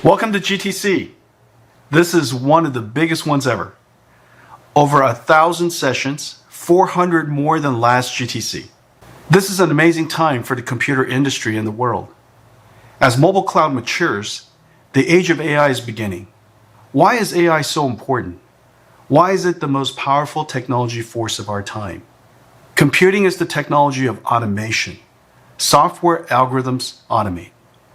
Welcome to GTC. This is one of the biggest ones ever. Over 1,000 sessions, 400 more than last GTC. This is an amazing time for the computer industry and the world. As mobile cloud matures, the age of AI is beginning. Why is AI so important? Why is it the most powerful technology force of our time? Computing is the technology of automation. Software algorithms automate.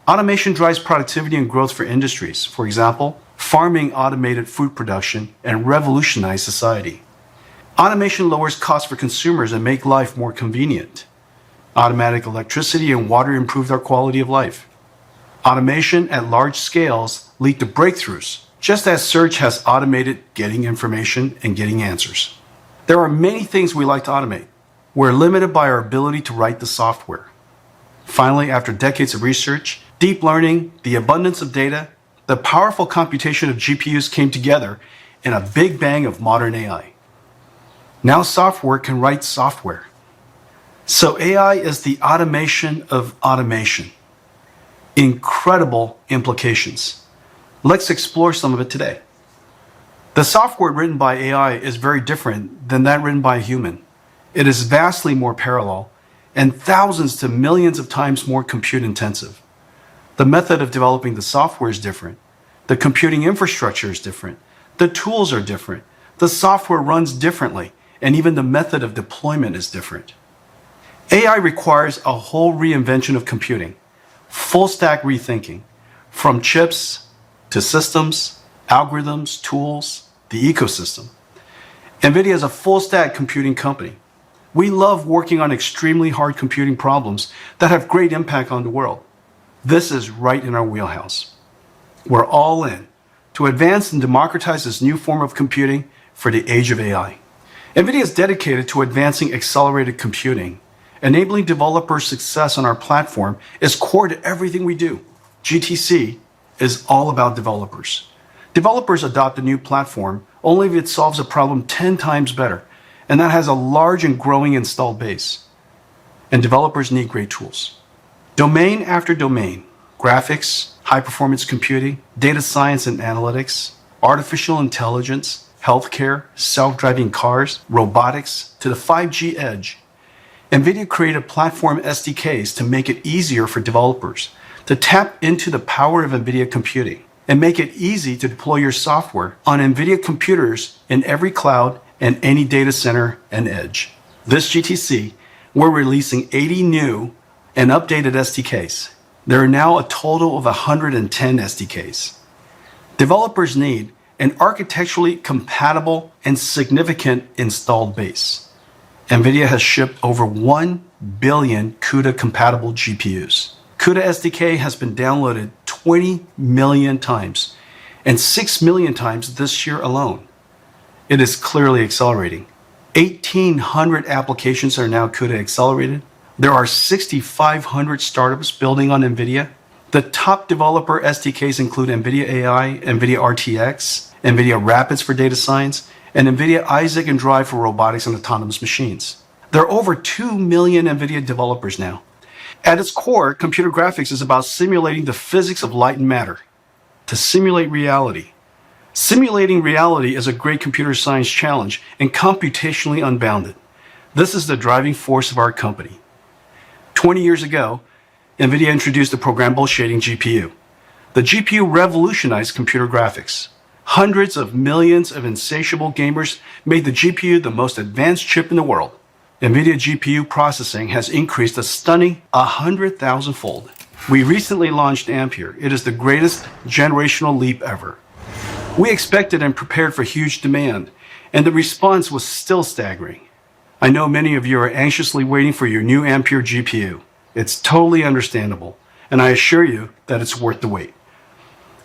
Automation drives productivity and growth for industries. For example, farming automated food production and revolutionized society. Automation lowers costs for consumers and make life more convenient. Automatic electricity and water improved our quality of life. Automation at large scales lead to breakthroughs, just as search has automated getting information and getting answers. There are many things we like to automate. We're limited by our ability to write the software. Finally, after decades of research, deep learning, the abundance of data, the powerful computation of GPUs came together in a big bang of modern AI. Now software can write software. So AI is the automation of automation. Incredible implications. Let's explore some of it today. The software written by AI is very different than that written by a human. It is vastly more parallel and thousands to millions of times more compute intensive. The method of developing the software is different. The computing infrastructure is different. The tools are different. The software runs differently, and even the method of deployment is different. AI requires a whole reinvention of computing, full stack rethinking, from chips to systems, algorithms, tools, the ecosystem. NVIDIA is a full stack computing company. We love working on extremely hard computing problems that have great impact on the world. This is right in our wheelhouse. We're all in to advance and democratize this new form of computing for the age of AI. NVIDIA is dedicated to advancing accelerated computing. Enabling developer success on our platform is core to everything we do. GTC is all about developers. Developers adopt a new platform only if it solves a problem 10 times better, and that has a large and growing installed base. And developers need great tools. Domain after domain, graphics, high-performance computing, data science and analytics, artificial intelligence, healthcare, self-driving cars, robotics, to the 5G edge. NVIDIA created platform SDKs to make it easier for developers to tap into the power of NVIDIA computing and make it easy to deploy your software on NVIDIA computers in every cloud and any data center and edge. This GTC, we're releasing 80 new and updated SDKs. There are now a total of 110 SDKs. Developers need an architecturally compatible and significant installed base. NVIDIA has shipped over 1 billion CUDA-compatible GPUs. CUDA SDK has been downloaded 20 million times, and 6 million times this year alone. It is clearly accelerating. 1,800 applications are now CUDA accelerated. There are 6,500 startups building on NVIDIA. The top developer SDKs include NVIDIA AI, NVIDIA RTX, NVIDIA Rapids for data science, and NVIDIA Isaac and Drive for robotics and autonomous machines. There are over 2 million NVIDIA developers now. At its core, computer graphics is about simulating the physics of light and matter to simulate reality. Simulating reality is a great computer science challenge and computationally unbounded. This is the driving force of our company. 20 years ago, NVIDIA introduced the programmable shading GPU. The GPU revolutionized computer graphics. Hundreds of millions of insatiable gamers made the GPU the most advanced chip in the world. NVIDIA GPU processing has increased a stunning 100,000-fold. We recently launched Ampere. It is the greatest generational leap ever. We expected and prepared for huge demand, and the response was still staggering. I know many of you are anxiously waiting for your new Ampere GPU. It's totally understandable, and I assure you that it's worth the wait.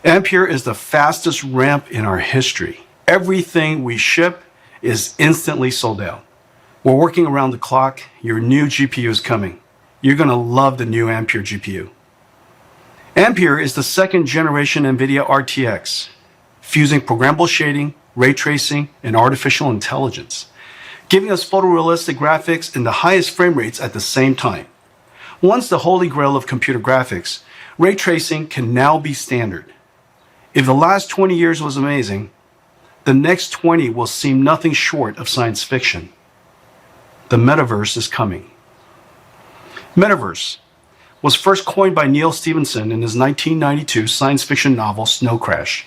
Ampere is the fastest ramp in our history. Everything we ship is instantly sold out. We're working around the clock. Your new GPU is coming. You're going to love the new Ampere GPU. Ampere is the second generation NVIDIA RTX, fusing programmable shading, ray tracing, and artificial intelligence. giving us photorealistic graphics in the highest frame rates at the same time. Once the holy grail of computer graphics, ray tracing can now be standard. If the last 20 years was amazing, the next 20 will seem nothing short of science fiction. The metaverse is coming. Metaverse was first coined by Neil Stephenson in his 1992 science fiction novel Snow Crash.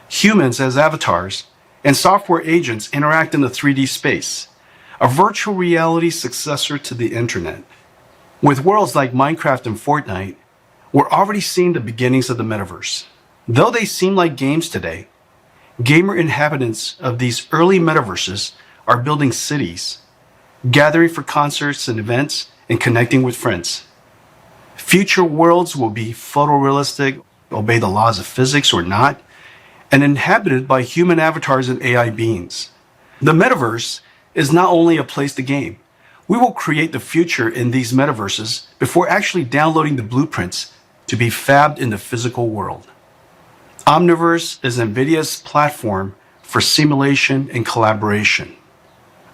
Humans as avatars and software agents interact in the 3D space, a virtual reality successor to the internet. With worlds like Minecraft and Fortnite, we're already seeing the beginnings of the metaverse. Though they seem like games today, gamer inhabitants of these early metaverses are building cities, gathering for concerts and events, and connecting with friends. Future worlds will be photorealistic, obey the laws of physics or not, and inhabited by human avatars and AI beings. The metaverse is not only a place to game. We will create the future in these metaverses before actually downloading the blueprints to be fabbed in the physical world. Omniverse is NVIDIA's platform for simulation and collaboration.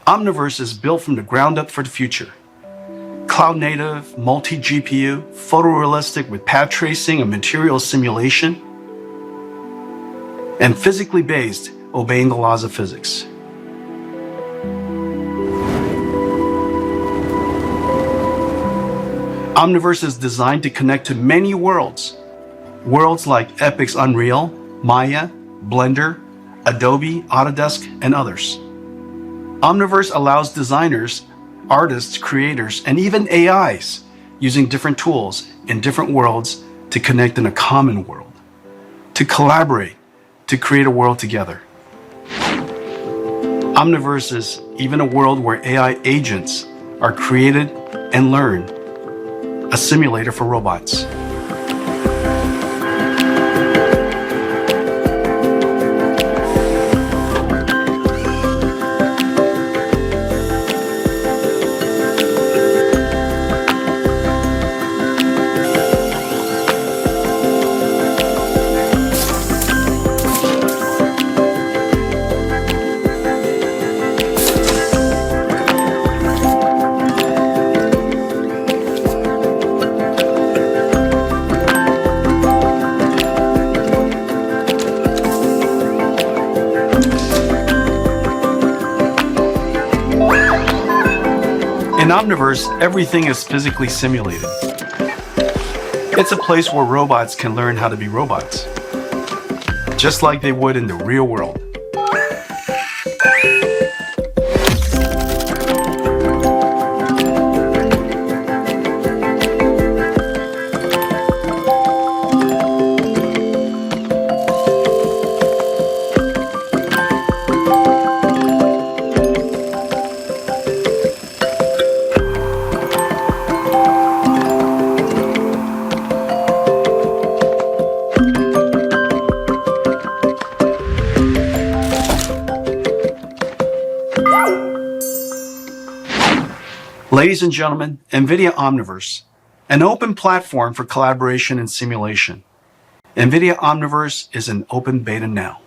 Omniverse is built from the ground up for the future. Cloud native, multi-GPU, photorealistic with path tracing and material simulation, and physically based, obeying the laws of physics. Omniverse is designed to connect to many worlds. Worlds like Epic's Unreal, Maya, Blender, Adobe, Autodesk, and others. Omniverse allows designers, artists, creators, and even AIs using different tools in different worlds to connect in a common world, to collaborate, to create a world together. Omniverse is even a world where AI agents are created and learn, a simulator for robots. In Omniverse, everything is physically simulated. It's a place where robots can learn how to be robots, just like they would in the real world. Ladies and gentlemen, NVIDIA Omniverse, an open platform for collaboration and simulation. NVIDIA Omniverse is in open beta now.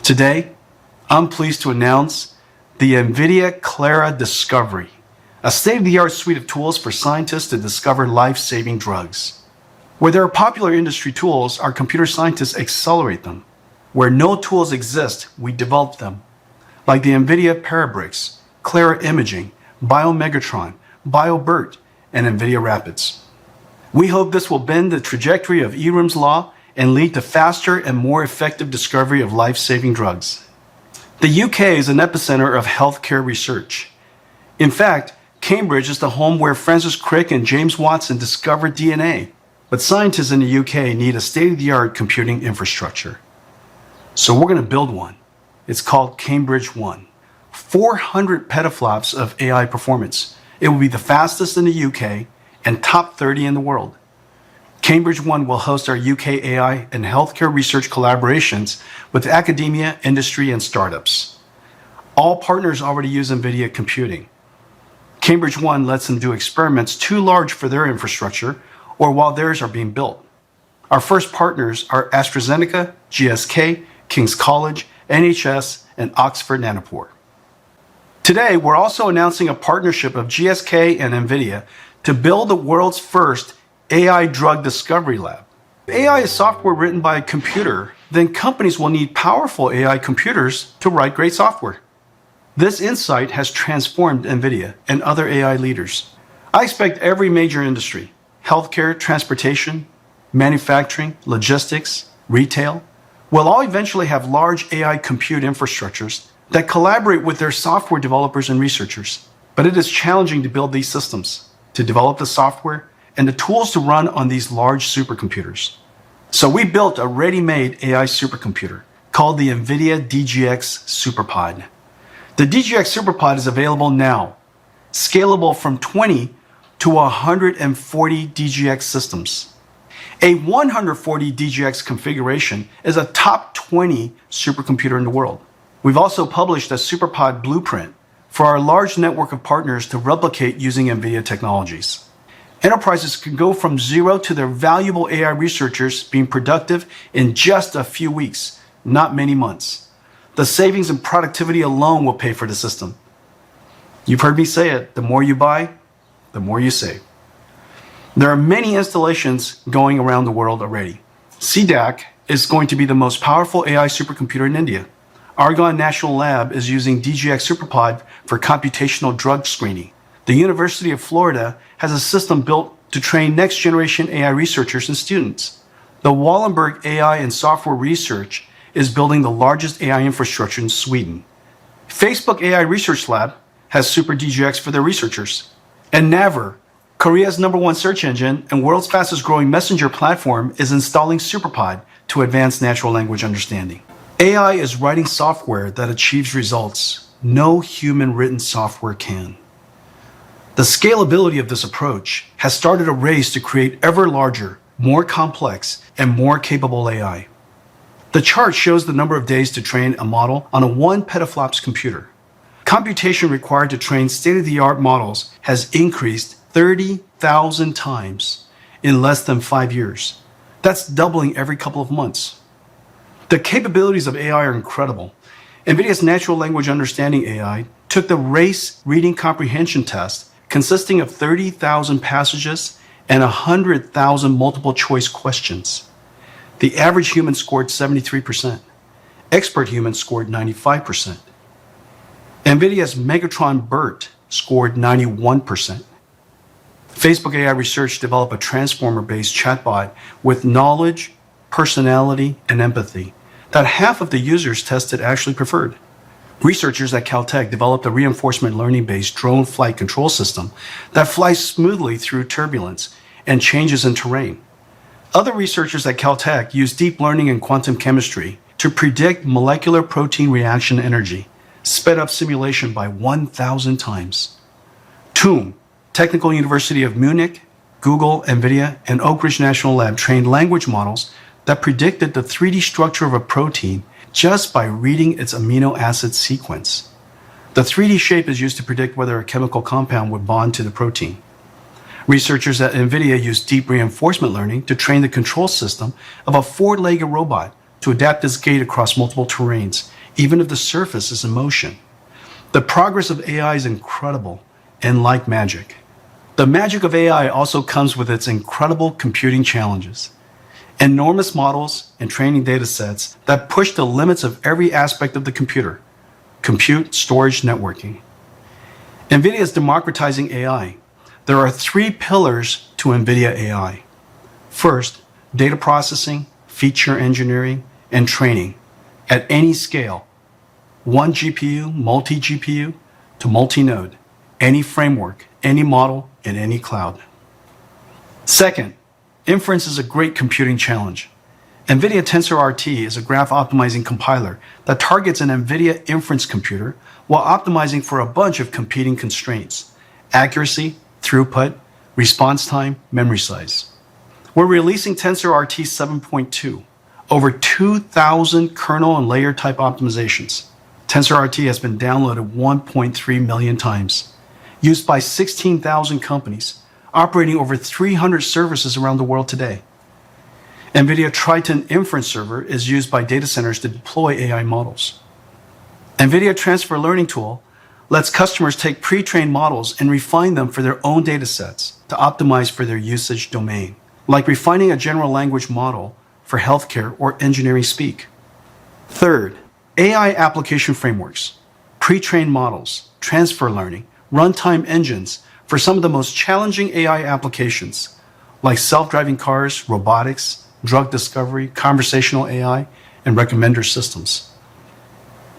Today, I'm pleased to announce the NVIDIA Clara Discovery, a state-of-the-art suite of tools for scientists to discover life-saving drugs. Where there are popular industry tools, our computer scientists accelerate them. Where no tools exist, we develop them, like the NVIDIA Parabricks, Clara Imaging, BioMegatron, BioBERT, and NVIDIA Rapids. We hope this will bend the trajectory of Ehrum's law and lead to faster and more effective discovery of life-saving drugs. The UK is an epicenter of healthcare research. In fact, Cambridge is the home where Francis Crick and James Watson discovered DNA. But scientists in the UK need a state-of-the-art computing infrastructure. So we're going to build one. It's called Cambridge One. 400 petaflops of AI performance. It will be the fastest in the UK and top 30 in the world. Cambridge One will host our UK AI and healthcare research collaborations with academia, industry, and startups. All partners already use NVIDIA computing. Cambridge One lets them do experiments too large for their infrastructure or while theirs are being built. Our first partners are AstraZeneca, GSK, King's College, NHS, and Oxford Nanopore. Today, we're also announcing a partnership of GSK and NVIDIA to build the world's first AI drug discovery lab. If AI is software written by a computer, then companies will need powerful AI computers to write great software. This insight has transformed NVIDIA and other AI leaders. I expect every major industry, healthcare, transportation, manufacturing, logistics, retail, will all eventually have large AI compute infrastructures that collaborate with their software developers and researchers. But it is challenging to build these systems, to develop the software, and the tools to run on these large supercomputers. So we built a ready-made AI supercomputer called the NVIDIA DGX SuperPod. The DGX SuperPod is available now, scalable from 20 to 140 DGX systems. A 140 DGX configuration is a top 20 supercomputer in the world. We've also published a SuperPod blueprint for our large network of partners to replicate using NVIDIA technologies. Enterprises can go from zero to their valuable AI researchers being productive in just a few weeks, not many months. The savings and productivity alone will pay for the system. You've heard me say it, the more you buy, the more you save. There are many installations going around the world already. CDAC is going to be the most powerful AI supercomputer in India. Argonne National Lab is using DGX SuperPod for computational drug screening. The University of Florida has a system built to train next-generation AI researchers and students. The Wallenberg AI and Software Research is building the largest AI infrastructure in Sweden. Facebook AI Research Lab has Super DGX for their researchers. And Naver, Korea's #1 search engine and world's fastest growing messenger platform, is installing SuperPod to advance natural language understanding. AI is writing software that achieves results no human written software can. The scalability of this approach has started a race to create ever larger, more complex, and more capable AI. The chart shows the number of days to train a model on a 1 petaflops computer. Computation required to train state-of-the-art models has increased 30,000 times in less than 5 years. That's doubling every couple of months. The capabilities of AI are incredible. NVIDIA's natural language understanding AI took the race reading comprehension test consisting of 30,000 passages and 100,000 multiple choice questions. The average human scored 73%. Expert humans scored 95%. NVIDIA's Megatron BERT scored 91%. Facebook AI Research developed a transformer-based chatbot with knowledge, personality, and empathy that half of the users tested actually preferred. Researchers at Caltech developed a reinforcement learning-based drone flight control system that flies smoothly through turbulence and changes in terrain. Other researchers at Caltech use deep learning and quantum chemistry to predict molecular protein reaction energy, sped up simulation by 1,000 times. TUM, Technical University of Munich, Google, NVIDIA, and Oak Ridge National Lab trained language models that predicted the 3D structure of a protein just by reading its amino acid sequence. The 3D shape is used to predict whether a chemical compound would bond to the protein. Researchers at NVIDIA use deep reinforcement learning to train the control system of a 4-legged robot to adapt its gait across multiple terrains, even if the surface is in motion. The progress of AI is incredible and like magic. The magic of AI also comes with its incredible computing challenges. Enormous models and training data sets that push the limits of every aspect of the computer: compute, storage, networking. NVIDIA is democratizing AI. There are 3 pillars to NVIDIA AI. First, data processing, feature engineering, and training at any scale. 1 GPU, multi-GPU to multi-node, any framework, any model, in any cloud. Second, inference is a great computing challenge. NVIDIA TensorRT is a graph optimizing compiler that targets an NVIDIA inference computer while optimizing for a bunch of competing constraints: accuracy, throughput, response time, memory size. We're releasing TensorRT 7.2, over 2,000 kernel and layer type optimizations. TensorRT has been downloaded 1.3 million times, used by 16,000 companies, operating over 300 services around the world today. NVIDIA Triton Inference Server is used by data centers to deploy AI models. NVIDIA Transfer Learning Tool lets customers take pre-trained models and refine them for their own data sets to optimize for their usage domain, like refining a general language model for healthcare or engineering speak. Third, AI application frameworks, pre-trained models, transfer learning, runtime engines for some of the most challenging AI applications, like self-driving cars, robotics, drug discovery, conversational AI, and recommender systems.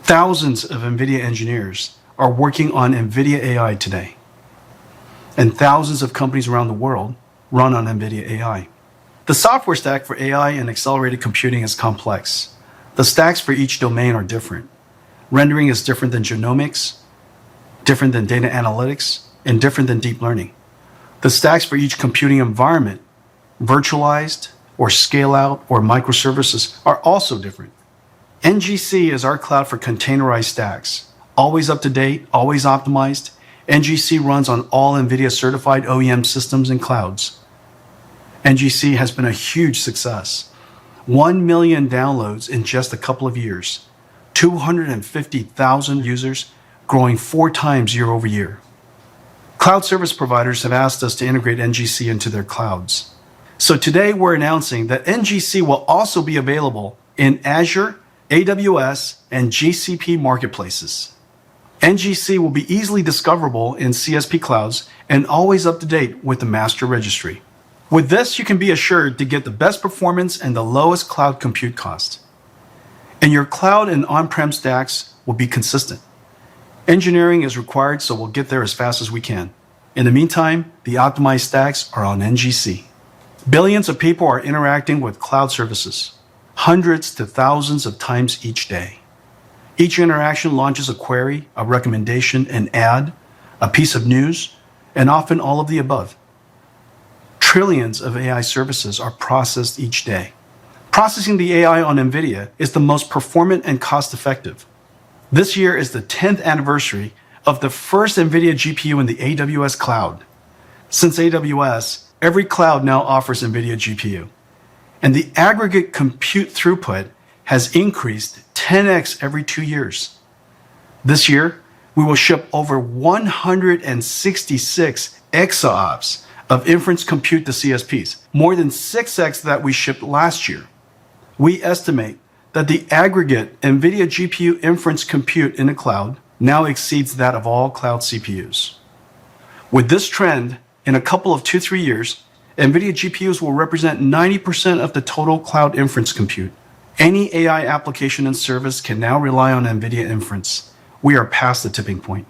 Thousands of NVIDIA engineers are working on NVIDIA AI today, and thousands of companies around the world run on NVIDIA AI. The software stack for AI and accelerated computing is complex. The stacks for each domain are different. Rendering is different than genomics, different than data analytics, and different than deep learning. The stacks for each computing environment, virtualized or scale out or microservices, are also different. NGC is our cloud for containerized stacks. Always up to date, always optimized. NGC runs on all NVIDIA certified OEM systems and clouds. NGC has been a huge success. 1 million downloads in just a couple of years. 250,000 users, growing 4 times year over year. Cloud service providers have asked us to integrate NGC into their clouds. So today we're announcing that NGC will also be available in Azure, AWS, and GCP marketplaces. NGC will be easily discoverable in CSP clouds and always up to date with the master registry. With this, you can be assured to get the best performance and the lowest cloud compute cost. And your cloud and on-prem stacks will be consistent. Engineering is required, so we'll get there as fast as we can. In the meantime, the optimized stacks are on NGC. Billions of people are interacting with cloud services, hundreds to thousands of times each day. Each interaction launches a query, a recommendation, an ad, a piece of news, and often all of the above. Trillions of AI services are processed each day. Processing the AI on NVIDIA is the most performant and cost-effective. This year is the 10th anniversary of the first NVIDIA GPU in the AWS cloud. Since AWS, every cloud now offers NVIDIA GPU. And the aggregate compute throughput has increased 10x every 2 years. This year, we will ship over 166 exaops of inference compute to CSPs, more than 6x that we shipped last year. We estimate that the aggregate NVIDIA GPU inference compute in the cloud now exceeds that of all cloud CPUs. With this trend, in a couple of 2-3 years, NVIDIA GPUs will represent 90% of the total cloud inference compute. Any AI application and service can now rely on NVIDIA inference. We are past the tipping point.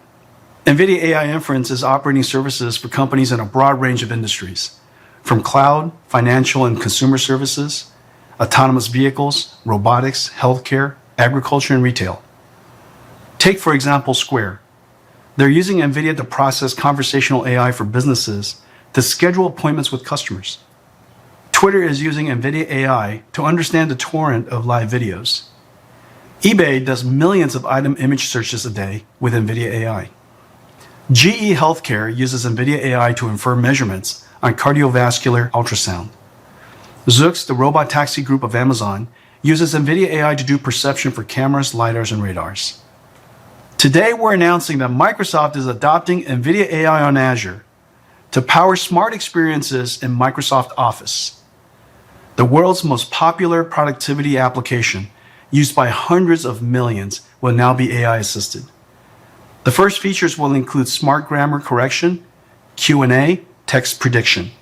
NVIDIA AI Inference is operating services for companies in a broad range of industries, from cloud, financial and consumer services, autonomous vehicles, robotics, healthcare, agriculture, and retail. Take, for example, Square. They're using NVIDIA to process conversational AI for businesses to schedule appointments with customers. Twitter is using NVIDIA AI to understand the torrent of live videos. eBay does millions of item image searches a day with NVIDIA AI. GE Healthcare uses NVIDIA AI to infer measurements on cardiovascular ultrasound. Zoox, the robot taxi group of Amazon, uses NVIDIA AI to do perception for cameras, lidars, and radars. Today, we're announcing that Microsoft is adopting NVIDIA AI on Azure to power smart experiences in Microsoft Office, the world's most popular productivity application used by hundreds of millions will now be AI assisted. The first features will include smart grammar correction, Q&A, text prediction.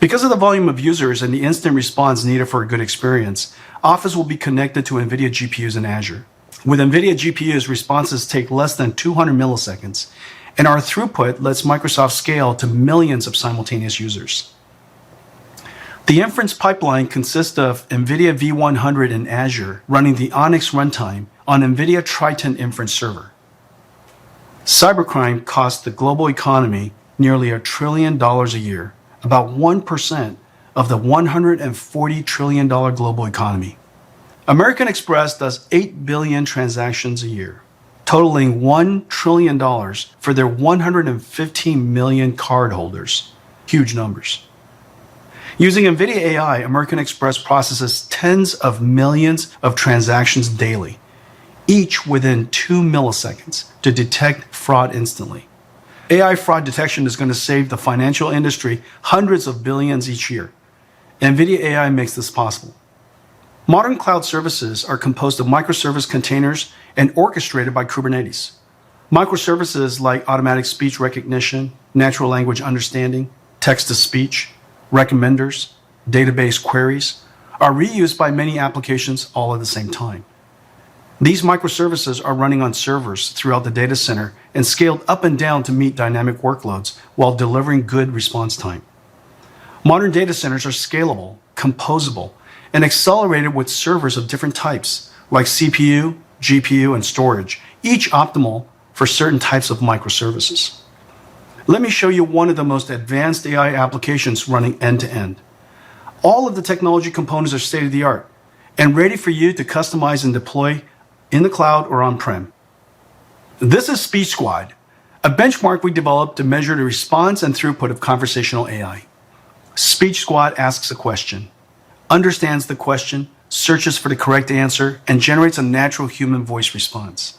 Because of the volume of users and the instant response needed for a good experience, Office will be connected to NVIDIA GPUs in Azure. With NVIDIA GPUs, responses take less than 200 milliseconds, and our throughput lets Microsoft scale to millions of simultaneous users. The inference pipeline consists of NVIDIA V100 in Azure running the Onyx runtime on NVIDIA Triton inference server. Cybercrime costs the global economy nearly $1 trillion a year, about 1% of the $140 trillion global economy. American Express does 8 billion transactions a year, totaling $1 trillion for their 115 million cardholders. Huge numbers. Using NVIDIA AI, American Express processes tens of millions of transactions daily, each within 2 milliseconds to detect fraud instantly. AI fraud detection is going to save the financial industry hundreds of billions each year. NVIDIA AI makes this possible. Modern cloud services are composed of microservice containers and orchestrated by Kubernetes. Microservices like automatic speech recognition, natural language understanding, text-to-speech, recommenders, database queries are reused by many applications all at the same time. These microservices are running on servers throughout the data center and scaled up and down to meet dynamic workloads while delivering good response time. Modern data centers are scalable, composable, and accelerated with servers of different types, like CPU, GPU, and storage, each optimal for certain types of microservices. Let me show you one of the most advanced AI applications running end-to-end. All of the technology components are state-of-the-art and ready for you to customize and deploy in the cloud or on-prem. This is Speech Squad, a benchmark we developed to measure the response and throughput of conversational AI. Speech Squad asks a question, understands the question, searches for the correct answer, and generates a natural human voice response.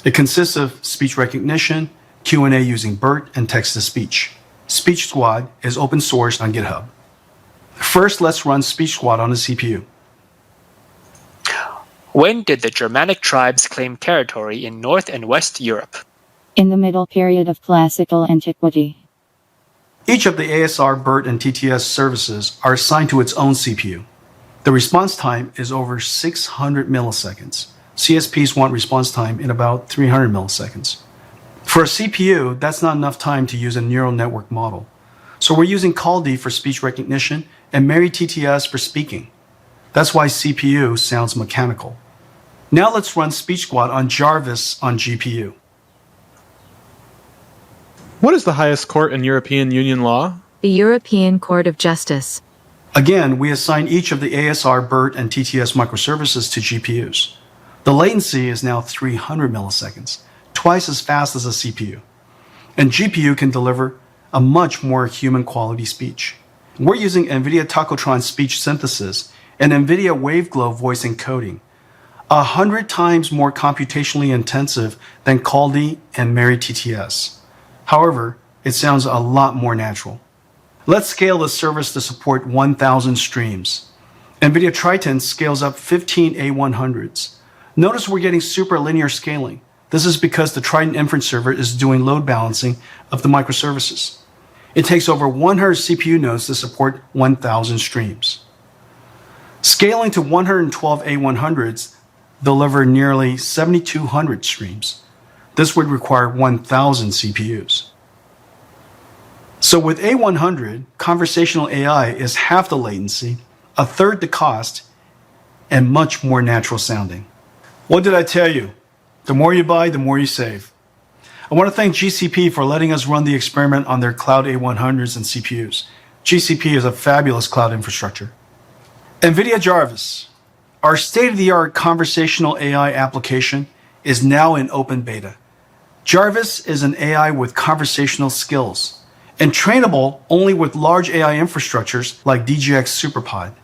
It consists of speech recognition, Q&A using BERT, and text-to-speech. Speech Squad is open sourced on GitHub. First, let's run Speech Squad on the CPU. When did the Germanic tribes claim territory in North and West Europe? In the middle period of classical antiquity. Each of the ASR, BERT, and TTS services are assigned to its own CPU. The response time is over 600 milliseconds. CSPs want response time in about 300 milliseconds. For a CPU, that's not enough time to use a neural network model. So we're using CALD for speech recognition and MaryTTS for speaking. That's why CPU sounds mechanical. Now let's run Speech Squad on Jarvis on GPU. What is the highest court in European Union law? The European Court of Justice. Again, we assign each of the ASR, BERT, and TTS microservices to GPUs. The latency is now 300 milliseconds, twice as fast as a CPU. And GPU can deliver a much more human quality speech. We're using NVIDIA Tacotron speech synthesis and NVIDIA WaveGlow voice encoding, 100 times more computationally intensive than CALD and MaryTTS. However, it sounds a lot more natural. Let's scale the service to support 1,000 streams. NVIDIA Triton scales up 15 A100s. Notice we're getting super linear scaling. This is because the Triton inference server is doing load balancing of the microservices. It takes over 100 CPU nodes to support 1,000 streams. Scaling to 112 A100s deliver nearly 7,200 streams. This would require 1,000 CPUs. So with A100, conversational AI is half the latency, a third the cost, and much more natural sounding. What did I tell you? The more you buy, the more you save. I want to thank GCP for letting us run the experiment on their cloud A100s and CPUs. GCP is a fabulous cloud infrastructure. NVIDIA Jarvis, our state-of-the-art conversational AI application, is now in open beta. Jarvis is an AI with conversational skills and trainable only with large AI infrastructures like DGX SuperPod.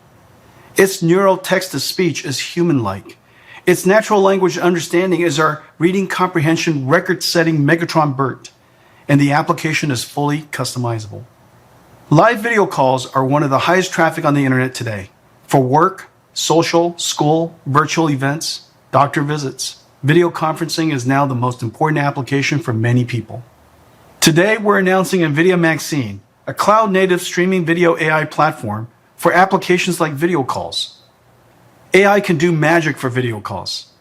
Its neural text-to-speech is human-like. Its natural language understanding is our reading comprehension record-setting Megatron BERT, and the application is fully customizable. Live video calls are one of the highest traffic on the internet today. For work, social, school, virtual events, doctor visits, video conferencing is now the most important application for many people. Today, we're announcing NVIDIA Maxine, a cloud-native streaming video AI platform for applications like video calls. AI can do magic for video calls.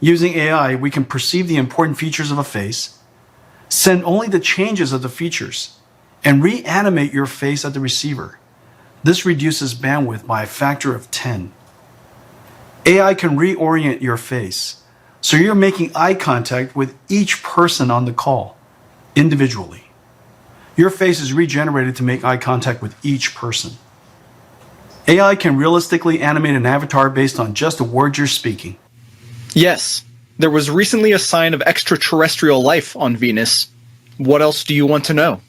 Using AI, we can perceive the important features of a face, send only the changes of the features, and reanimate your face at the receiver. This reduces bandwidth by a factor of 10. AI can reorient your face, so you're making eye contact with each person on the call, individually. Your face is regenerated to make eye contact with each person. AI can realistically animate an avatar based on just the words you're speaking. Yes, there was recently a sign of extraterrestrial life on Venus. What else do you want to know?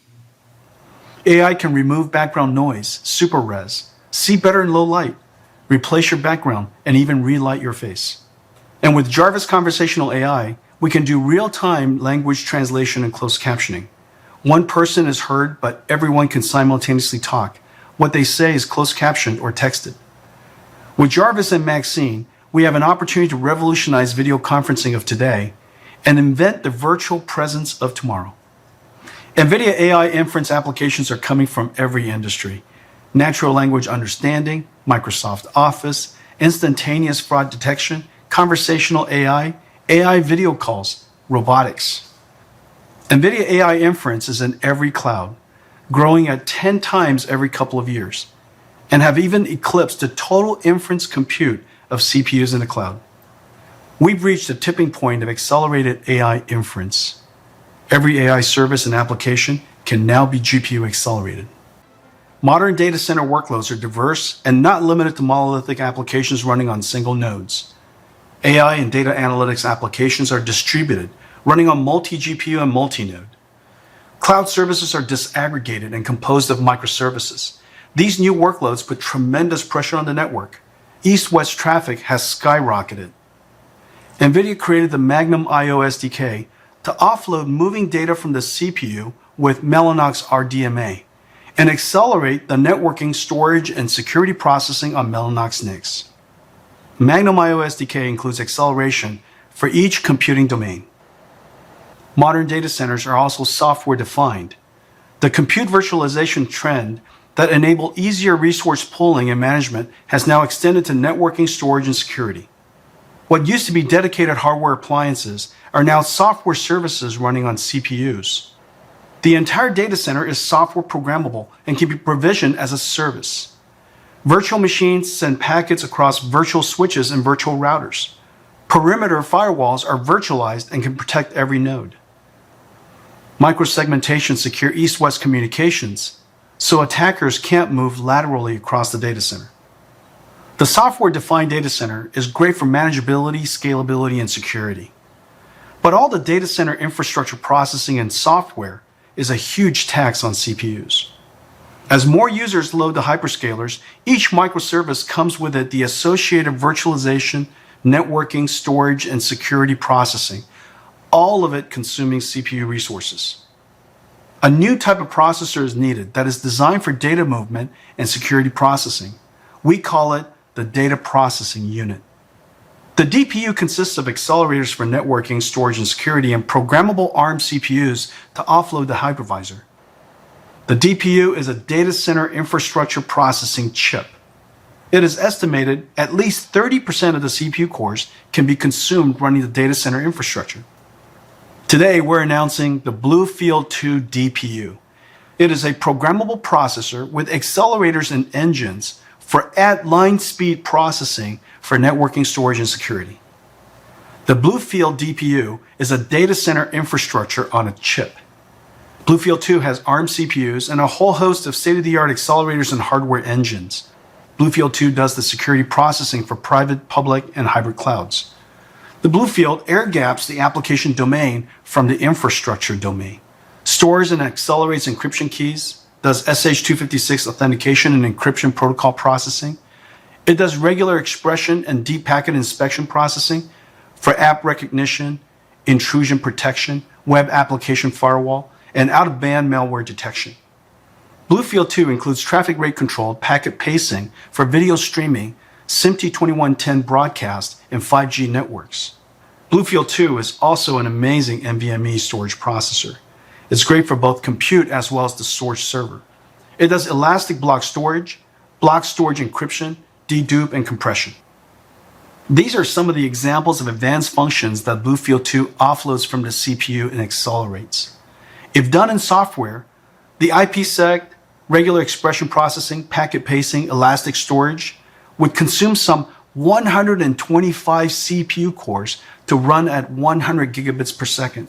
AI can remove background noise, super res, see better in low light, replace your background, and even relight your face. And with Jarvis Conversational AI, we can do real-time language translation and closed captioning. One person is heard, but everyone can simultaneously talk. What they say is closed captioned or texted. With Jarvis and Maxine, we have an opportunity to revolutionize video conferencing of today and invent the virtual presence of tomorrow. NVIDIA AI inference applications are coming from every industry. Natural language understanding, Microsoft Office, instantaneous fraud detection, conversational AI, AI video calls, robotics. NVIDIA AI inference is in every cloud, growing at 10 times every couple of years, and have even eclipsed the total inference compute of CPUs in the cloud. We've reached the tipping point of accelerated AI inference. Every AI service and application can now be GPU accelerated. Modern data center workloads are diverse and not limited to monolithic applications running on single nodes. AI and data analytics applications are distributed, running on multi-GPU and multi-node. Cloud services are disaggregated and composed of microservices. These new workloads put tremendous pressure on the network. East-west traffic has skyrocketed. NVIDIA created the Magnum IO SDK to offload moving data from the CPU with Mellanox RDMA and accelerate the networking, storage, and security processing on Mellanox NICs. Magnum IO SDK includes acceleration for each computing domain. Modern data centers are also software-defined. The compute virtualization trend that enable easier resource pooling and management has now extended to networking, storage, and security. What used to be dedicated hardware appliances are now software services running on CPUs. The entire data center is software programmable and can be provisioned as a service. Virtual machines send packets across virtual switches and virtual routers. Perimeter firewalls are virtualized and can protect every node. Microsegmentation secure east-west communications, so attackers can't move laterally across the data center. The software-defined data center is great for manageability, scalability, and security. But all the data center infrastructure processing and software is a huge tax on CPUs. As more users load the hyperscalers, each microservice comes with it the associated virtualization, networking, storage, and security processing, all of it consuming CPU resources. A new type of processor is needed that is designed for data movement and security processing. We call it the data processing unit. The DPU consists of accelerators for networking, storage, and security, and programmable ARM CPUs to offload the hypervisor. The DPU is a data center infrastructure processing chip. It is estimated at least 30% of the CPU cores can be consumed running the data center infrastructure. Today, we're announcing the Bluefield 2 DPU. It is a programmable processor with accelerators and engines for at-line speed processing for networking, storage, and security. The Bluefield DPU is a data center infrastructure on a chip. Bluefield 2 has ARM CPUs and a whole host of state-of-the-art accelerators and hardware engines. Bluefield 2 does the security processing for private, public, and hybrid clouds. The Bluefield air-gaps the application domain from the infrastructure domain, stores and accelerates encryption keys, does SH-256 authentication and encryption protocol processing. It does regular expression and deep packet inspection processing for app recognition, intrusion protection, web application firewall, and out-of-band malware detection. Bluefield 2 includes traffic rate control, packet pacing for video streaming, SMPTE 2110 broadcast, and 5G networks. Bluefield 2 is also an amazing NVMe storage processor. It's great for both compute as well as the storage server. It does elastic block storage encryption, dedupe, and compression. These are some of the examples of advanced functions that Bluefield 2 offloads from the CPU and accelerates. If done in software, the IPsec, regular expression processing, packet pacing, elastic storage would consume some 125 CPU cores to run at 100 gigabits per second.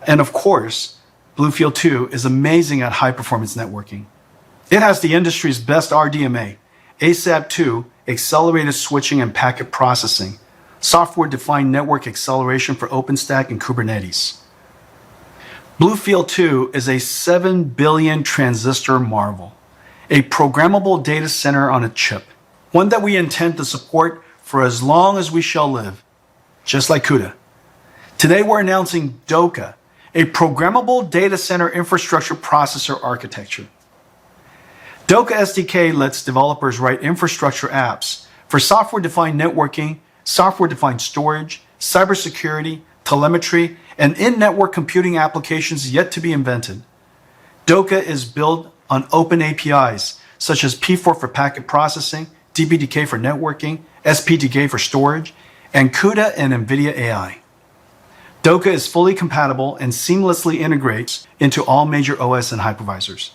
And of course, Bluefield 2 is amazing at high-performance networking. It has the industry's best RDMA, ASAP2, accelerated switching and packet processing, software-defined network acceleration for OpenStack and Kubernetes. Bluefield 2 is a 7 billion transistor marvel, a programmable data center on a chip, one that we intend to support for as long as we shall live. just like CUDA. Today we're announcing DOCA, a programmable data center infrastructure processor architecture. DOCA SDK lets developers write infrastructure apps for software-defined networking, software-defined storage, cybersecurity, telemetry, and in-network computing applications yet to be invented. DOCA is built on open APIs, such as P4 for packet processing, DPDK for networking, SPDK for storage, and CUDA and NVIDIA AI. DOCA is fully compatible and seamlessly integrates into all major OS and hypervisors.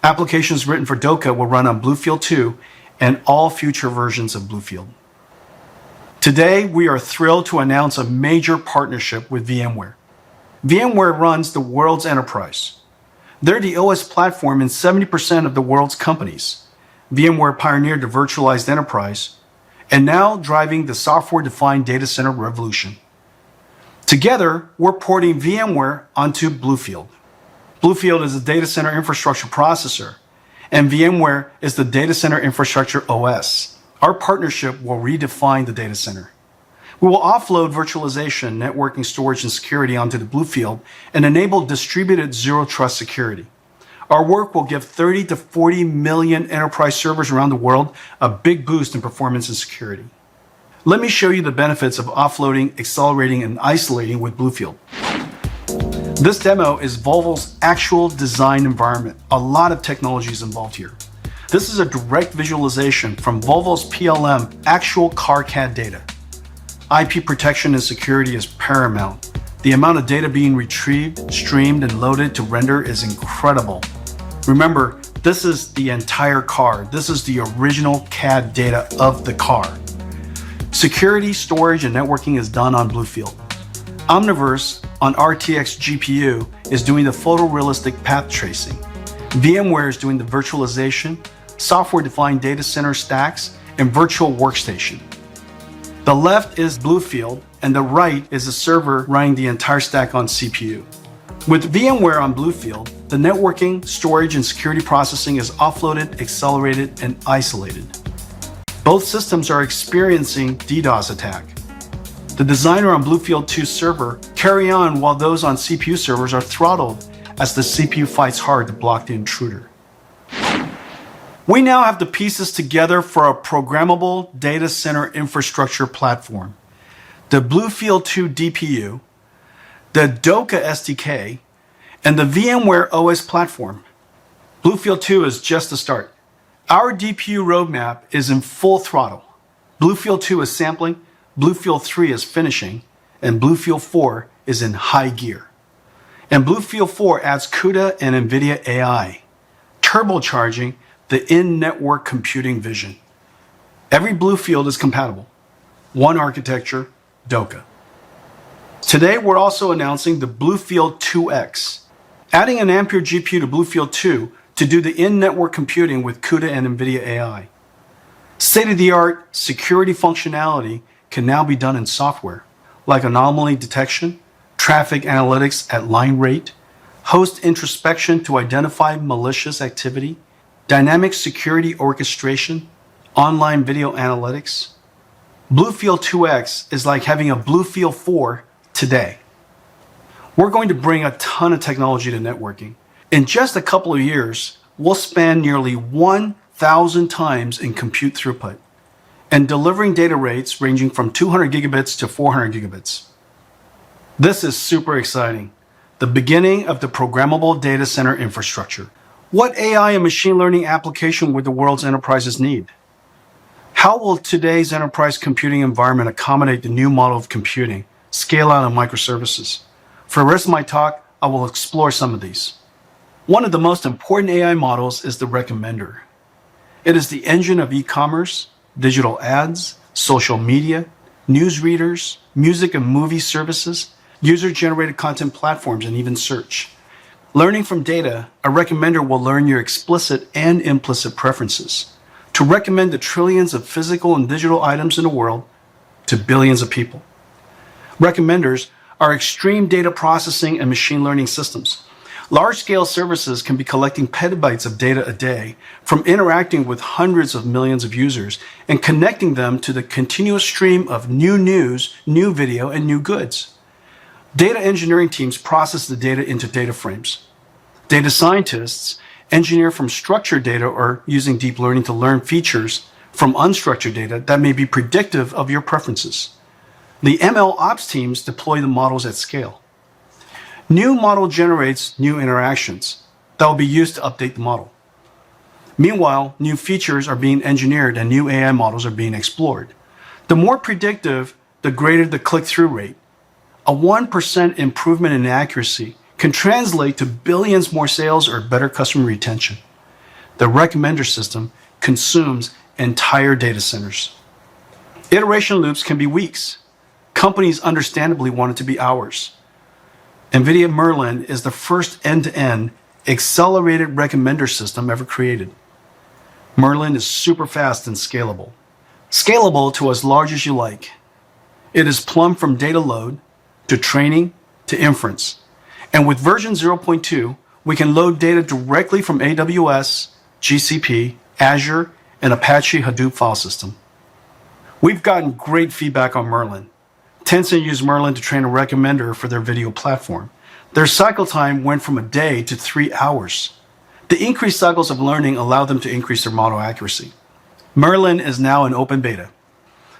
Applications written for DOCA will run on BlueField 2 and all future versions of BlueField. Today, we are thrilled to announce a major partnership with VMware. VMware runs the world's enterprise. They're the OS platform in 70% of the world's companies. VMware pioneered the virtualized enterprise and now driving the software-defined data center revolution. Together, we're porting VMware onto BlueField. BlueField is a data center infrastructure processor, and VMware is the data center infrastructure OS. Our partnership will redefine the data center. We will offload virtualization, networking, storage, and security onto the BlueField and enable distributed zero-trust security. Our work will give 30 to 40 million enterprise servers around the world a big boost in performance and security. Let me show you the benefits of offloading, accelerating, and isolating with BlueField. This demo is Volvo's actual design environment. A lot of technology is involved here. This is a direct visualization from Volvo's PLM actual car CAD data. IP protection and security is paramount. The amount of data being retrieved, streamed, and loaded to render is incredible. Remember, this is the entire car. This is the original CAD data of the car. Security, storage, and networking is done on BlueField. Omniverse on RTX GPU is doing the photorealistic path tracing. VMware is doing the virtualization, software-defined data center stacks, and virtual workstation. The left is BlueField, and the right is a server running the entire stack on CPU. With VMware on BlueField, the networking, storage, and security processing is offloaded, accelerated, and isolated. Both systems are experiencing DDoS attack. The designer on BlueField 2 server carry on while those on CPU servers are throttled as the CPU fights hard to block the intruder. We now have the pieces together for a programmable data center infrastructure platform. The BlueField 2 DPU, the DOCA SDK, and the VMware OS platform. BlueField 2 is just the start. Our DPU roadmap is in full throttle. BlueField 2 is sampling, BlueField 3 is finishing, and BlueField 4 is in high gear. And BlueField 4 adds CUDA and NVIDIA AI, turbocharging the in-network computing vision. Every BlueField is compatible. One architecture, DOCA. Today, we're also announcing the BlueField 2X, adding an Ampere GPU to BlueField 2 to do the in-network computing with CUDA and NVIDIA AI. State-of-the-art security functionality can now be done in software, like anomaly detection, traffic analytics at line rate, host introspection to identify malicious activity, dynamic security orchestration, online video analytics. BlueField 2X is like having a BlueField 4 today. We're going to bring a ton of technology to networking. In just a couple of years, we'll span nearly 1,000 times in compute throughput and delivering data rates ranging from 200 gigabits to 400 gigabits. This is super exciting. The beginning of the programmable data center infrastructure. What AI and machine learning application would the world's enterprises need? How will today's enterprise computing environment accommodate the new model of computing, scale out and microservices? For the rest of my talk, I will explore some of these. One of the most important AI models is the recommender. It is the engine of e-commerce, digital ads, social media, news readers, music and movie services, user-generated content platforms, and even search. Learning from data, a recommender will learn your explicit and implicit preferences to recommend the trillions of physical and digital items in the world to billions of people. Recommenders are extreme data processing and machine learning systems. Large-scale services can be collecting petabytes of data a day from interacting with hundreds of millions of users and connecting them to the continuous stream of new news, new video, and new goods. Data engineering teams process the data into data frames. Data scientists engineer from structured data or using deep learning to learn features from unstructured data that may be predictive of your preferences. The ML ops teams deploy the models at scale. New model generates new interactions that will be used to update the model. Meanwhile, new features are being engineered and new AI models are being explored. The more predictive, the greater the click-through rate. A 1% improvement in accuracy can translate to billions more sales or better customer retention. The recommender system consumes entire data centers. Iteration loops can be weeks. Companies understandably want it to be hours. NVIDIA Merlin is the first end-to-end accelerated recommender system ever created. Merlin is super fast and scalable. Scalable to as large as you like. It is plumbed from data load to training to inference. And with version 0.2, we can load data directly from AWS, GCP, Azure, and Apache Hadoop file system. We've gotten great feedback on Merlin. Tencent used Merlin to train a recommender for their video platform. Their cycle time went from a day to 3 hours. The increased cycles of learning allowed them to increase their model accuracy. Merlin is now in open beta.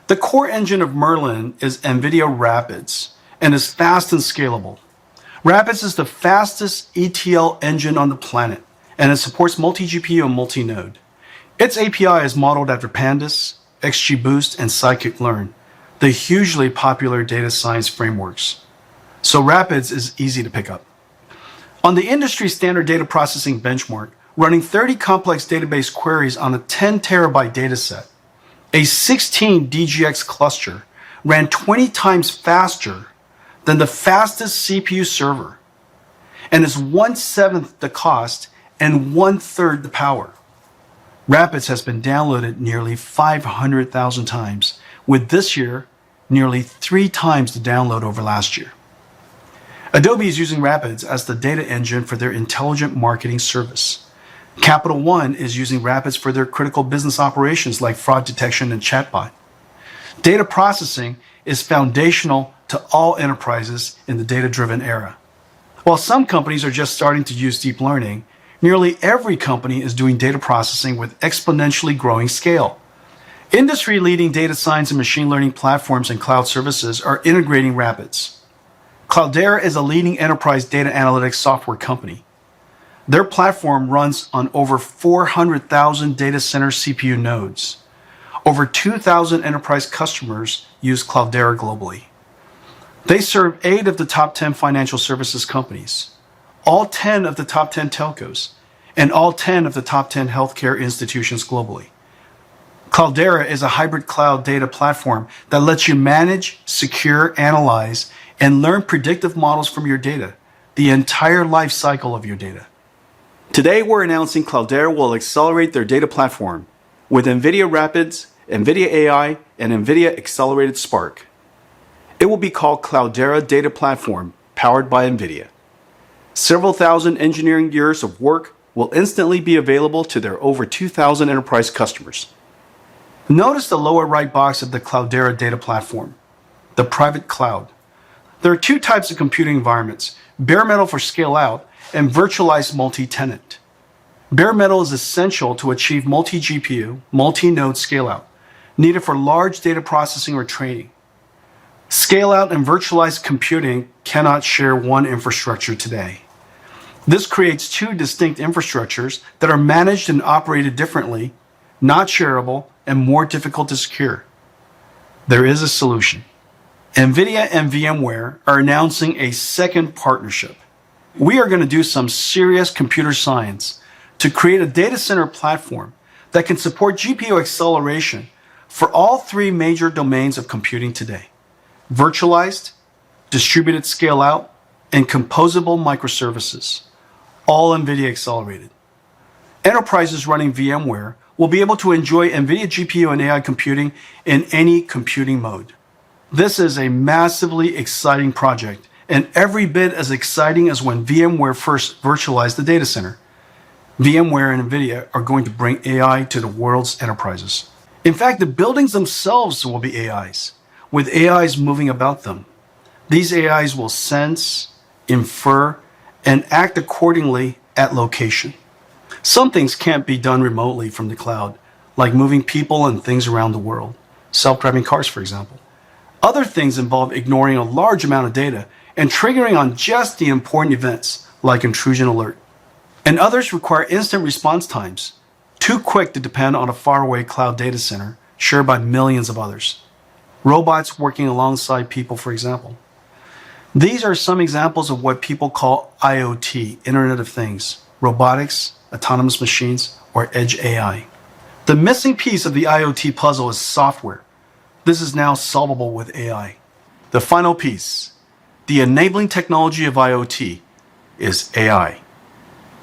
The core engine of Merlin is NVIDIA Rapids and is fast and scalable. Rapids is the fastest ETL engine on the planet, and it supports multi-GPU and multi-node. Its API is modeled after Pandas, XGBoost, and Scikit-learn, the hugely popular data science frameworks. So Rapids is easy to pick up. On the industry standard data processing benchmark, running 30 complex database queries on a 10 terabyte dataset, a 16 DGX cluster ran 20 times faster than the fastest CPU server and is 1/7 the cost and 1/3 the power. Rapids has been downloaded nearly 500,000 times, with this year nearly 3 times the download over last year. Adobe is using Rapids as the data engine for their intelligent marketing service. Capital One is using Rapids for their critical business operations like fraud detection and chatbot. Data processing is foundational to all enterprises in the data-driven era. While some companies are just starting to use deep learning, nearly every company is doing data processing with exponentially growing scale. Industry-leading data science and machine learning platforms and cloud services are integrating Rapids. Cloudera is a leading enterprise data analytics software company. Their platform runs on over 400,000 data center CPU nodes. Over 2,000 enterprise customers use Cloudera globally. They serve 8 of the top 10 financial services companies, all 10 of the top 10 telcos, and all 10 of the top 10 healthcare institutions globally. Cloudera is a hybrid cloud data platform that lets you manage, secure, analyze, and learn predictive models from your data, the entire life cycle of your data. Today, we're announcing Cloudera will accelerate their data platform with NVIDIA Rapids, NVIDIA AI, and NVIDIA Accelerated Spark. It will be called Cloudera Data Platform, powered by NVIDIA. Several thousand engineering years of work will instantly be available to their over 2,000 enterprise customers. Notice the lower right box of the Cloudera Data Platform, the private cloud. There are 2 types of computing environments, bare metal for scale out and virtualized multi-tenant. Bare metal is essential to achieve multi-GPU, multi-node scale out, needed for large data processing or training. Scale out and virtualized computing cannot share one infrastructure today. This creates 2 distinct infrastructures that are managed and operated differently, not shareable, and more difficult to secure. There is a solution. NVIDIA and VMware are announcing a second partnership. We are going to do some serious computer science to create a data center platform that can support GPU acceleration for all 3 major domains of computing today: virtualized, distributed scale out, and composable microservices, all NVIDIA accelerated. Enterprises running VMware will be able to enjoy NVIDIA GPU and AI computing in any computing mode. This is a massively exciting project, and every bit as exciting as when VMware first virtualized the data center. VMware and NVIDIA are going to bring AI to the world's enterprises. In fact, the buildings themselves will be AIs, with AIs moving about them. These AIs will sense, infer, and act accordingly at location. Some things can't be done remotely from the cloud, like moving people and things around the world, self-driving cars, for example. Other things involve ignoring a large amount of data and triggering on just the important events, like intrusion alert. And others require instant response times, too quick to depend on a faraway cloud data center shared by millions of others. Robots working alongside people, for example. These are some examples of what people call IoT, Internet of Things, robotics, autonomous machines, or edge AI. The missing piece of the IoT puzzle is software. This is now solvable with AI. The final piece, the enabling technology of IoT, is AI.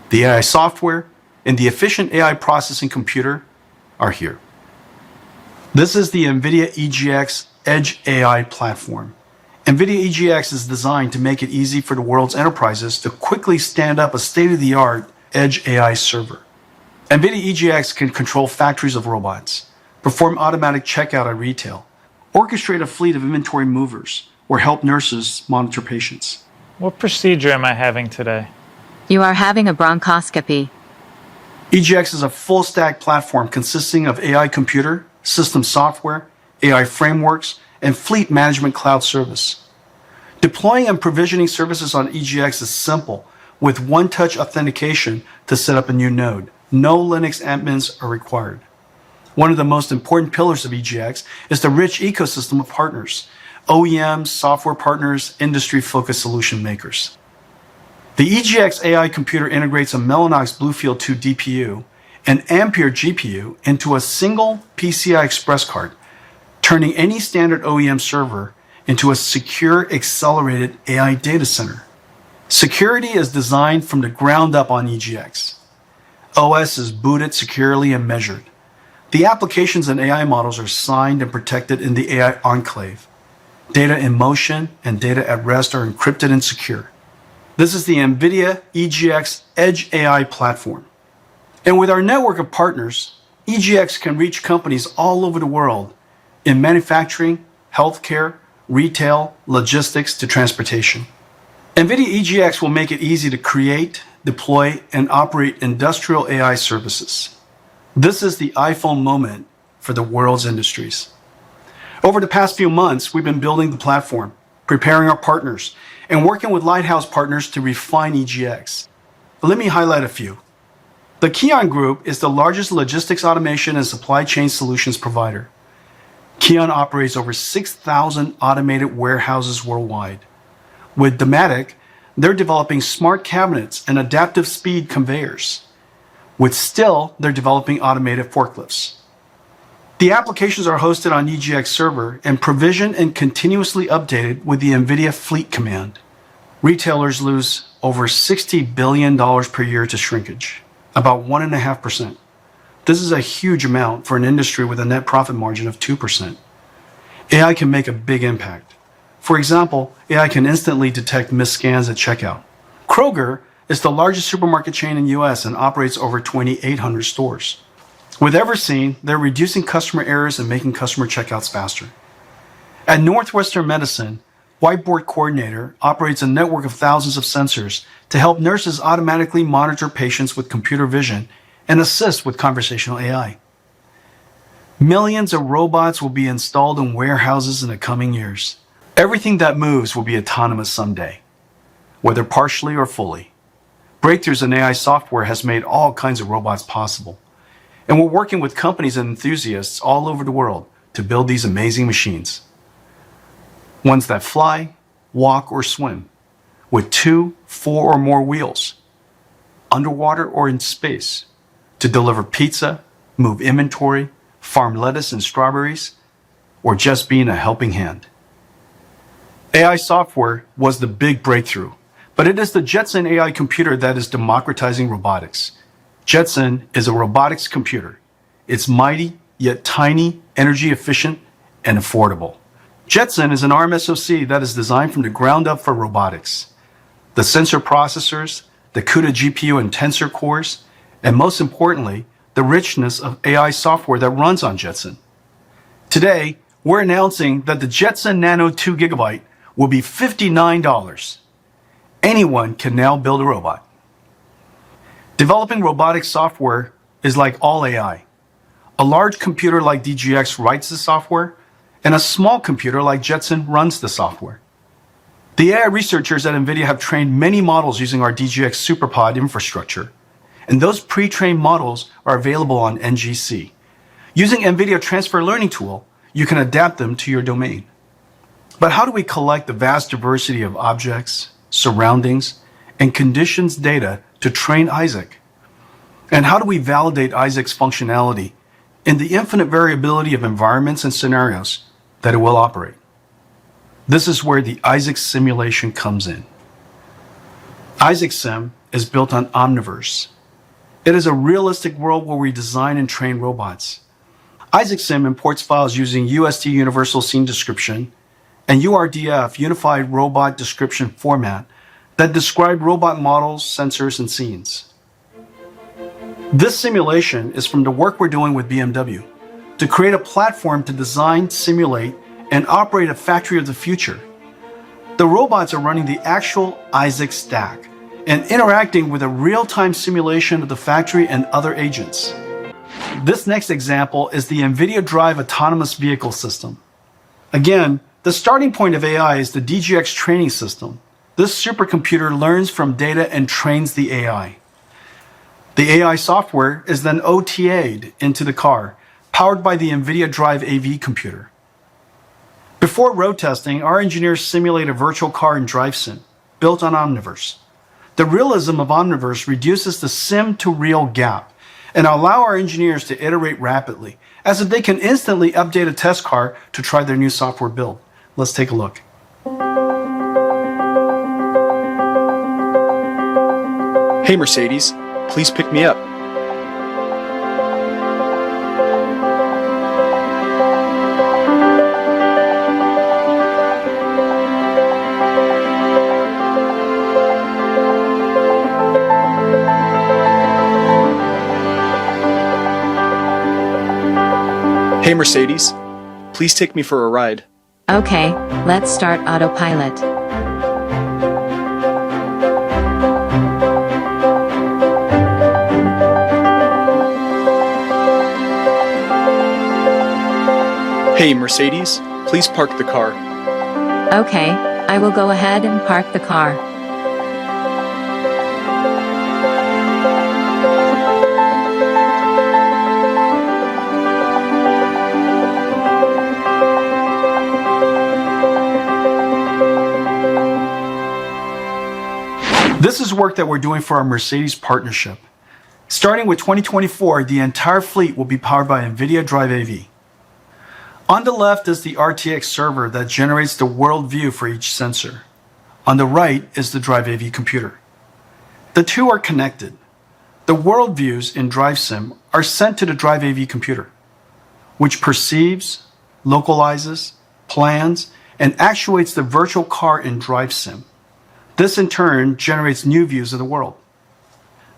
The AI software and the efficient AI processing computer are here. This is the NVIDIA EGX Edge AI platform. NVIDIA EGX is designed to make it easy for the world's enterprises to quickly stand up a state-of-the-art Edge AI server. NVIDIA EGX can control factories of robots, perform automatic checkout at retail, orchestrate a fleet of inventory movers, or help nurses monitor patients. What procedure am I having today? You are having a bronchoscopy. EGX is a full-stack platform consisting of AI computer, system software, AI frameworks, and fleet management cloud service. Deploying and provisioning services on EGX is simple, with one-touch authentication to set up a new node. No Linux admins are required. One of the most important pillars of EGX is the rich ecosystem of partners, OEMs, software partners, industry-focused solution makers. The EGX AI computer integrates a Mellanox Bluefield 2 DPU and Ampere GPU into a single PCI Express card, turning any standard OEM server into a secure, accelerated AI data center. Security is designed from the ground up on EGX. OS is booted securely and measured. The applications and AI models are signed and protected in the AI enclave. Data in motion and data at rest are encrypted and secure. This is the NVIDIA EGX Edge AI platform. And with our network of partners, EGX can reach companies all over the world in manufacturing, healthcare, retail, logistics to transportation. NVIDIA EGX will make it easy to create, deploy, and operate industrial AI services. This is the iPhone moment for the world's industries. Over the past few months, we've been building the platform, preparing our partners, and working with Lighthouse partners to refine EGX. But let me highlight a few. The Kion Group is the largest logistics automation and supply chain solutions provider. Kion operates over 6,000 automated warehouses worldwide. With Dematic, they're developing smart cabinets and adaptive speed conveyors. With Still, they're developing automated forklifts. The applications are hosted on EGX server and provisioned and continuously updated with the NVIDIA Fleet command. Retailers lose over $60 billion per year to shrinkage, about 1.5%. This is a huge amount for an industry with a net profit margin of 2%. AI can make a big impact. For example, AI can instantly detect missed scans at checkout. Kroger is the largest supermarket chain in the US and operates over 2,800 stores. With Everseen, they're reducing customer errors and making customer checkouts faster. At Northwestern Medicine, Whiteboard Coordinator operates a network of thousands of sensors to help nurses automatically monitor patients with computer vision and assist with conversational AI. Millions of robots will be installed in warehouses in the coming years. Everything that moves will be autonomous someday, whether partially or fully. Breakthroughs in AI software has made all kinds of robots possible. And we're working with companies and enthusiasts all over the world to build these amazing machines. Ones that fly, walk, or swim, with 2, 4, or more wheels, underwater or in space, to deliver pizza, move inventory, farm lettuce and strawberries, or just being a helping hand. AI software was the big breakthrough, but it is the Jetson AI computer that is democratizing robotics. Jetson is a robotics computer. It's mighty, yet tiny, energy efficient, and affordable. Jetson is an ARM SoC that is designed from the ground up for robotics. The sensor processors, the CUDA GPU and tensor cores, and most importantly, the richness of AI software that runs on Jetson. Today, we're announcing that the Jetson Nano 2 GB will be $59. Anyone can now build a robot. Developing robotic software is like all AI. A large computer like DGX writes the software, and a small computer like Jetson runs the software. The AI researchers at NVIDIA have trained many models using our DGX SuperPod infrastructure, and those pre-trained models are available on NGC. Using NVIDIA Transfer Learning Tool, you can adapt them to your domain. But how do we collect the vast diversity of objects, surroundings, and conditions data to train Isaac? And how do we validate Isaac's functionality in the infinite variability of environments and scenarios that it will operate? This is where the Isaac simulation comes in. Isaac Sim is built on Omniverse. It is a realistic world where we design and train robots. Isaac Sim imports files using USD Universal Scene Description and URDF Unified Robot Description format that describe robot models, sensors, and scenes. This simulation is from the work we're doing with BMW to create a platform to design, simulate, and operate a factory of the future. The robots are running the actual Isaac stack and interacting with a real-time simulation of the factory and other agents. This next example is the NVIDIA Drive Autonomous Vehicle System. Again, the starting point of AI is the DGX training system. This supercomputer learns from data and trains the AI. The AI software is then OTA'd into the car, powered by the NVIDIA Drive AV computer. Before road testing, our engineers simulate a virtual car in Drive Sim, built on Omniverse. The realism of Omniverse reduces the sim-to-real gap and allow our engineers to iterate rapidly, as if they can instantly update a test car to try their new software build. Let's take a look. Hey Mercedes, please pick me up. Hey Mercedes, please take me for a ride. Okay, let's start autopilot. Hey Mercedes, please park the car. Okay, I will go ahead and park the car. This is work that we're doing for our Mercedes partnership. Starting with 2024, the entire fleet will be powered by NVIDIA Drive AV. On the left is the RTX server that generates the world view for each sensor. On the right is the Drive AV computer. The two are connected. The world views in Drive Sim are sent to the Drive AV computer, which perceives, localizes, plans, and actuates the virtual car in Drive Sim. This in turn generates new views of the world.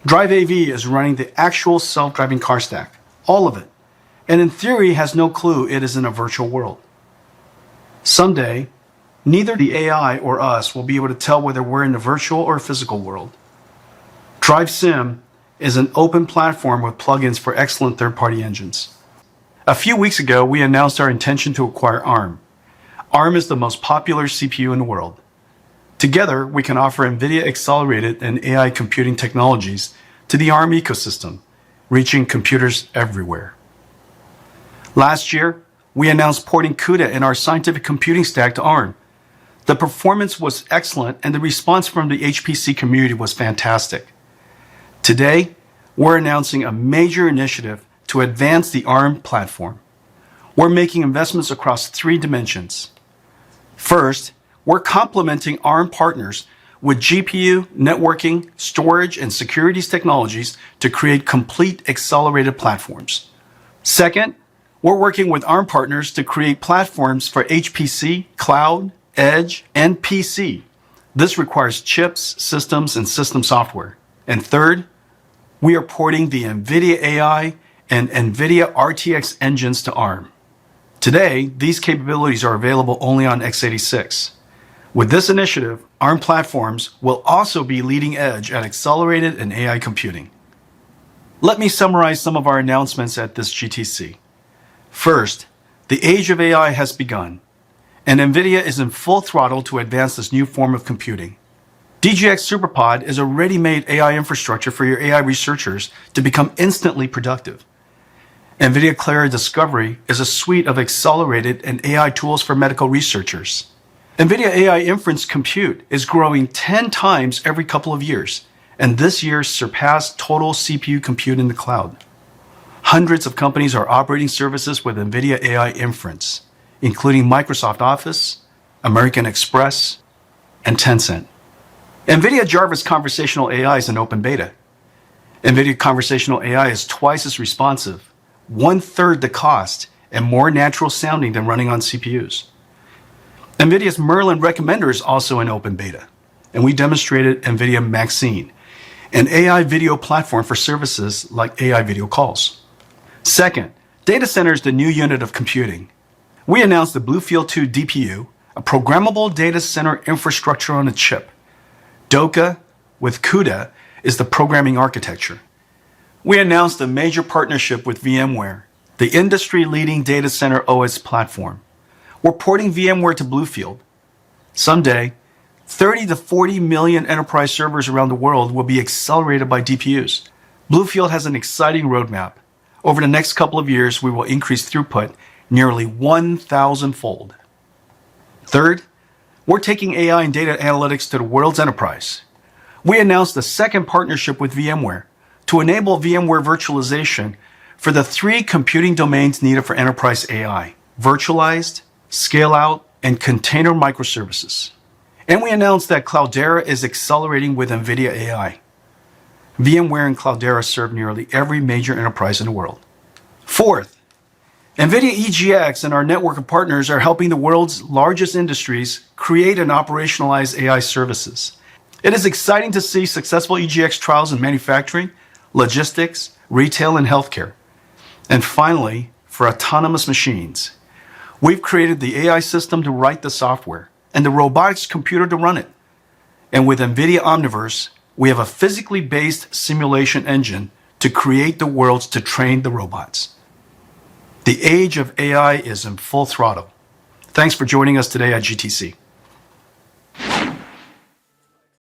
Drive AV is running the actual self-driving car stack, all of it, and in theory has no clue it is in a virtual world. Someday, neither the AI or us will be able to tell whether we're in the virtual or physical world. Drive Sim is an open platform with plugins for excellent third-party engines. A few weeks ago, we announced our intention to acquire ARM. ARM is the most popular CPU in the world. Together, we can offer NVIDIA accelerated and AI computing technologies to the ARM ecosystem, reaching computers everywhere. Last year, we announced porting CUDA and our scientific computing stack to ARM. The performance was excellent and the response from the HPC community was fantastic. Today, we're announcing a major initiative to advance the ARM platform. We're making investments across 3 dimensions. First, we're complementing ARM partners with GPU, networking, storage, and securities technologies to create complete accelerated platforms. Second, We're working with ARM partners to create platforms for HPC, cloud, edge, and PC. This requires chips, systems, and system software. And third, we are porting the NVIDIA AI and NVIDIA RTX engines to ARM. Today, these capabilities are available only on x86. With this initiative, ARM platforms will also be leading edge at accelerated and AI computing. Let me summarize some of our announcements at this GTC. First, the age of AI has begun, and NVIDIA is in full throttle to advance this new form of computing. DGX SuperPod is a ready-made AI infrastructure for your AI researchers to become instantly productive. NVIDIA Clara Discovery is a suite of accelerated and AI tools for medical researchers. NVIDIA AI Inference Compute is growing 10 times every couple of years, and this year surpassed total CPU compute in the cloud. Hundreds of companies are operating services with NVIDIA AI Inference, including Microsoft Office, American Express, and Tencent. NVIDIA Jarvis Conversational AI is in open beta. NVIDIA Conversational AI is twice as responsive, 1/3 the cost, and more natural sounding than running on CPUs. NVIDIA's Merlin Recommender is also in open beta, and we demonstrated NVIDIA Maxine, an AI video platform for services like AI video calls. Second, data center is the new unit of computing. We announced the Bluefield 2 DPU, a programmable data center infrastructure on a chip. Doka with CUDA is the programming architecture. We announced a major partnership with VMware, the industry-leading data center OS platform. We're porting VMware to Bluefield. Someday, 30 to 40 million enterprise servers around the world will be accelerated by DPUs. Bluefield has an exciting roadmap. Over the next couple of years, we will increase throughput nearly 1,000-fold. Third, we're taking AI and data analytics to the world's enterprise. We announced a second partnership with VMware to enable VMware virtualization for the 3 computing domains needed for enterprise AI: virtualized, scale-out, and container microservices. And we announced that Cloudera is accelerating with NVIDIA AI. VMware and Cloudera serve nearly every major enterprise in the world. Fourth, NVIDIA EGX and our network of partners are helping the world's largest industries create and operationalize AI services. It is exciting to see successful EGX trials in manufacturing, logistics, retail, and healthcare. And finally, for autonomous machines, we've created the AI system to write the software and the robotics computer to run it. And with NVIDIA Omniverse, we have a physically based simulation engine to create the worlds to train the robots. The age of AI is in full throttle. Thanks for joining us today at GTC.